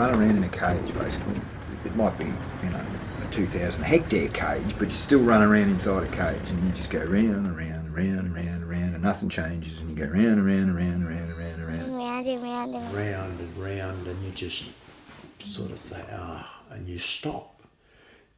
run around in a cage, basically. It might be, you know, a 2,000 hectare cage, but you still run around inside a cage and you just go round and round and round and round and round and nothing changes, and you go round and round and round and round and round and round. Round and round and round and round, and you just sort of say, and you stop.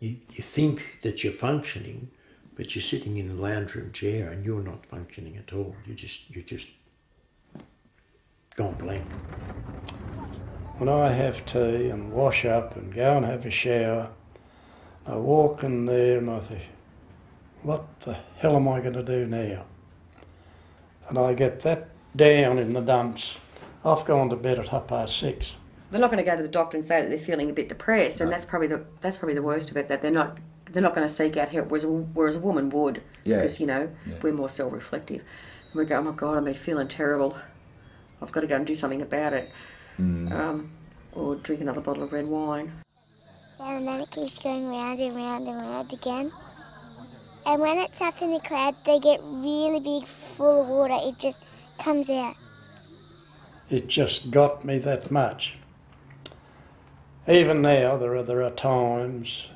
You think that you're functioning, but you're sitting in a lounge room chair and you're not functioning at all. You're just gone blank. When I have tea and wash up and go and have a shower, I walk in there and I think, what the hell am I going to do now? And I get that down in the dumps. I've gone to bed at 6:30. They're not going to go to the doctor and say that they're feeling a bit depressed, and that's probably the worst of it. That they're not going to seek out help, whereas a woman would, because we're more self-reflective. And we go, oh my God, I'm feeling terrible. I've got to go and do something about it, or drink another bottle of red wine. Yeah, and then it keeps going round and round and round again. And when it's up in the cloud, they get really big, full of water. It just comes out. It just got me that much. Even now, there are times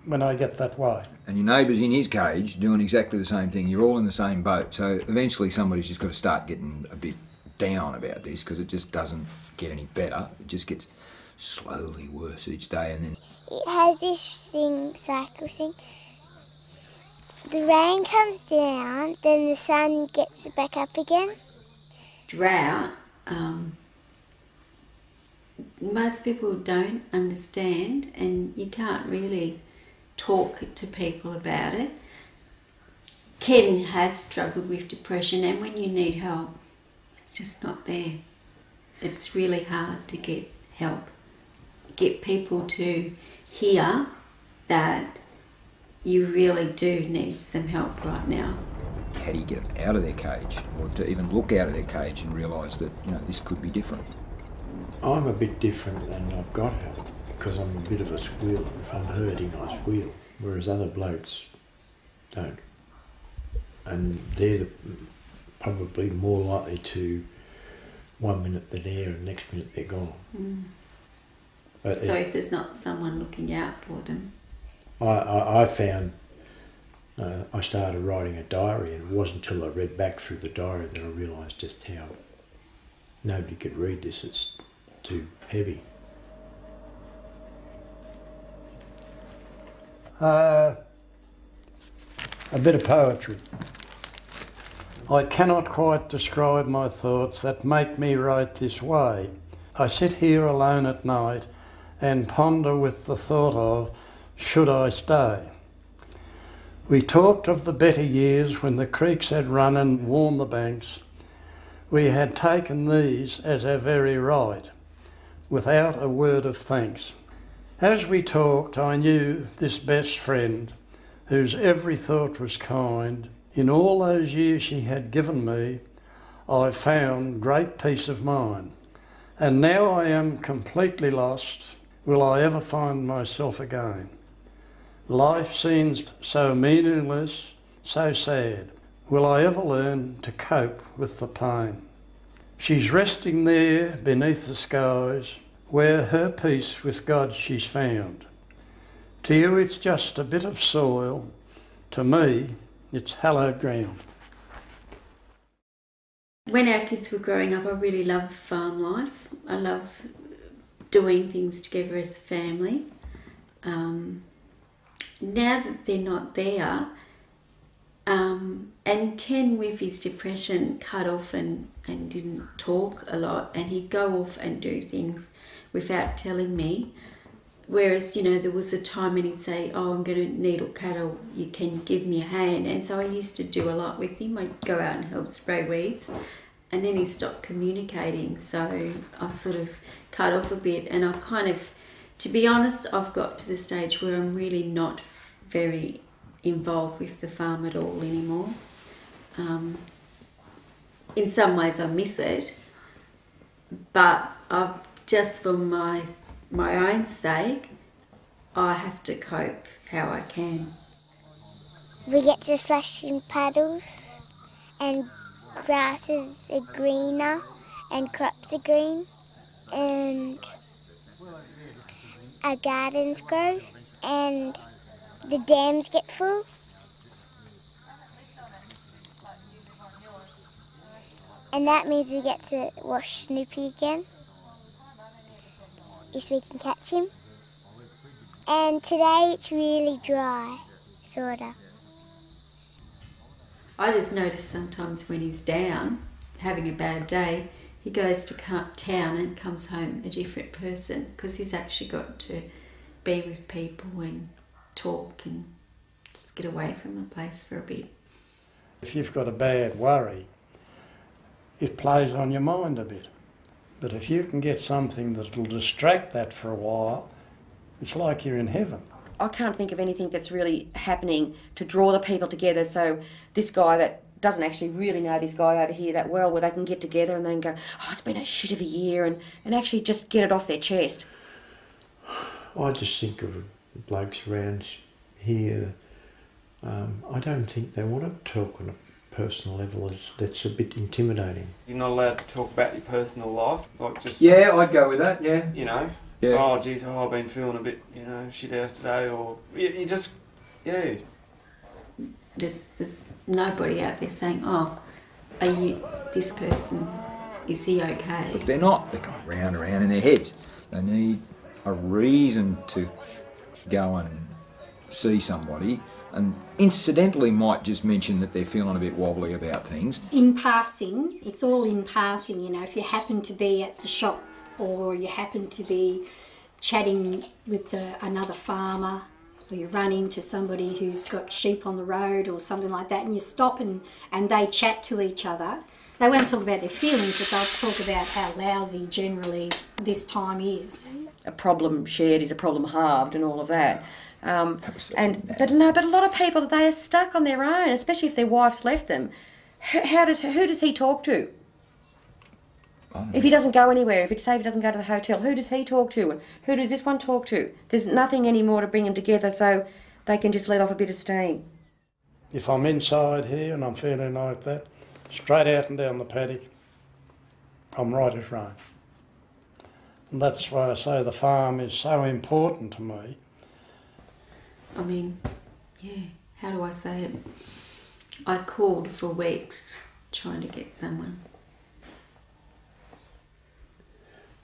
when I get that way. And your neighbour's in his cage doing exactly the same thing. You're all in the same boat. So eventually somebody's just got to start getting a bit down about this, because it just doesn't get any better. It just gets slowly worse each day. And then it has this cycle thing. The rain comes down, then the sun gets it back up again. Drought, most people don't understand, and you can't really talk to people about it. Ken has struggled with depression, and when you need help, it's just not there. It's really hard to get help. Get people to hear that you really do need some help right now. how do you get them out of their cage, or to even look out of their cage and realise that, you know, this could be different? I'm a bit different, and I've got help because I'm a bit of a squealer. If I'm hurting, I squeal, whereas other blokes don't. And they're probably more likely to, 1 minute they're there and next minute they're gone. Mm. So if there's not someone looking out for them? I found, I started writing a diary, and it wasn't until I read back through the diary that I realised just how nobody could read this, it's too heavy. A bit of poetry. I cannot quite describe my thoughts that make me write this way. I sit here alone at night and ponder with the thought of, should I stay? We talked of the better years when the creeks had run and worn the banks. We had taken these as our very right, without a word of thanks. As we talked, I knew this best friend, whose every thought was kind. In all those years she had given me, I found great peace of mind. And now I am completely lost. Will I ever find myself again? Life seems so meaningless, so sad. Will I ever learn to cope with the pain? She's resting there beneath the skies, where her peace with God she's found. To you it's just a bit of soil, to me it's hallowed ground. When our kids were growing up, I really loved farm life. I love doing things together as a family. Now that they're not there, and Ken with his depression cut off and didn't talk a lot, and he'd go off and do things without telling me. Whereas, you know, there was a time when he'd say, oh, I'm going to needle cattle, can you give me a hand? And so I used to do a lot with him. I'd go out and help spray weeds. And then he stopped communicating, so I sort of cut off a bit. And I kind of, to be honest, I've got to the stage where I'm really not very involved with the farm at all anymore. In some ways I miss it, but just for my own sake, I have to cope how I can. We get to splash in puddles, and grasses are greener and crops are green, and our gardens grow and the dams get full. And that means we get to wash Snoopy again, if we can catch him. And today it's really dry, sorta. I just notice sometimes when he's down, having a bad day, he goes to town and comes home a different person because he's actually got to be with people and talk and just get away from the place for a bit. If you've got a bad worry, it plays on your mind a bit. But if you can get something that'll distract that for a while, it's like you're in heaven. I can't think of anything that's really happening to draw the people together, so this guy that doesn't actually really know this guy over here that well, where they can get together and then go, oh, it's been a shit of a year, and actually just get it off their chest. I just think of the blokes around here, I don't think they want to talk on a personal level. That's a bit intimidating. You're not allowed to talk about your personal life, like just... Yeah, I'd go with that, yeah. You know? Yeah. Oh, geez, I've been feeling a bit, shit house today, or... You just... Yeah. There's nobody out there saying, oh, are you... this person, is he okay? But they're not. They're going round and round in their heads. They need a reason to go and see somebody, and incidentally might just mention that they're feeling a bit wobbly about things. In passing, it's all in passing, if you happen to be at the shop or you happen to be chatting with another farmer, or you run into somebody who's got sheep on the road or something like that, and you stop and they chat to each other. They won't talk about their feelings, but they'll talk about how lousy generally this time is. A problem shared is a problem halved and all of that. But a lot of people, they are stuck on their own, especially if their wife's left them. Who does he talk to? If he doesn't go anywhere, if he doesn't go to the hotel, who does he talk to? And who does this one talk to? There's nothing anymore to bring them together so they can just let off a bit of steam. If I'm inside here and I'm feeling like that, straight out and down the paddock, I'm right as rain. And that's why I say the farm is so important to me. I mean, how do I say it? I called for weeks trying to get someone.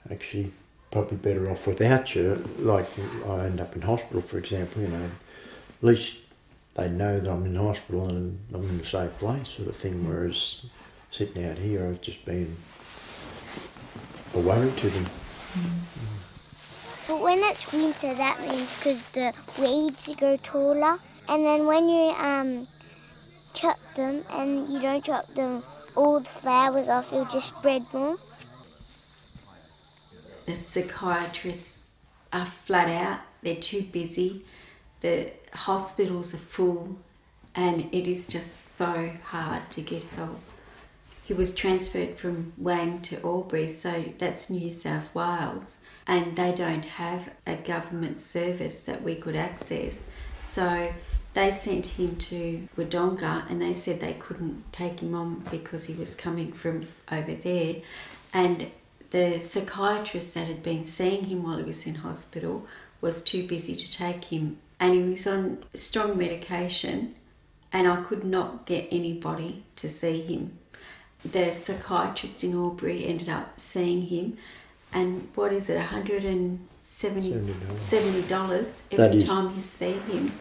Actually, probably better off without you. Like, I end up in hospital, for example, at least they know that I'm in hospital and I'm in a safe place, sort of thing, whereas sitting out here, I've just been a worry to them. But when it's winter, that means because the weeds go taller, and then when you chop them and you don't chop them all the flowers off, it'll just spread more. The psychiatrists are flat out, they're too busy, the hospitals are full, and it is just so hard to get help. He was transferred from Wang to Albury, so that's New South Wales, and they don't have a government service that we could access. So they sent him to Wodonga, and they said they couldn't take him on because he was coming from over there. And the psychiatrist that had been seeing him while he was in hospital was too busy to take him, and he was on strong medication, and I could not get anybody to see him. The psychiatrist in Albury ended up seeing him, and what is it, $170 every time you see him.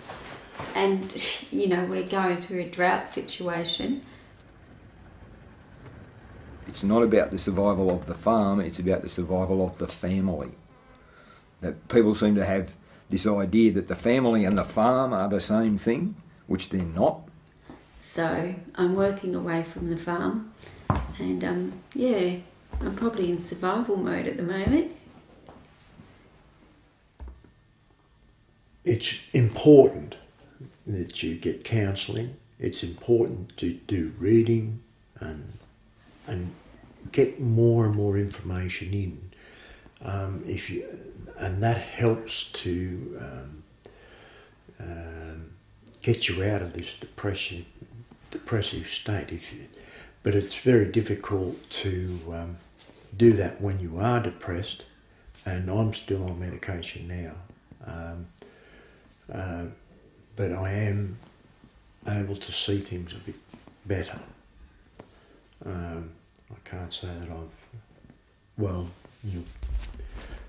And, we're going through a drought situation. It's not about the survival of the farm, it's about the survival of the family. That people seem to have this idea that the family and the farm are the same thing, which they're not. So I'm working away from the farm, and I'm probably in survival mode at the moment. It's important that you get counselling. It's important to do reading and get more and more information in. And that helps to get you out of this depressive state. But it's very difficult to do that when you are depressed, and I'm still on medication now. But I am able to see things a bit better. I can't say that well,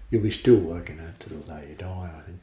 you'll be still working out till the day you die, I think.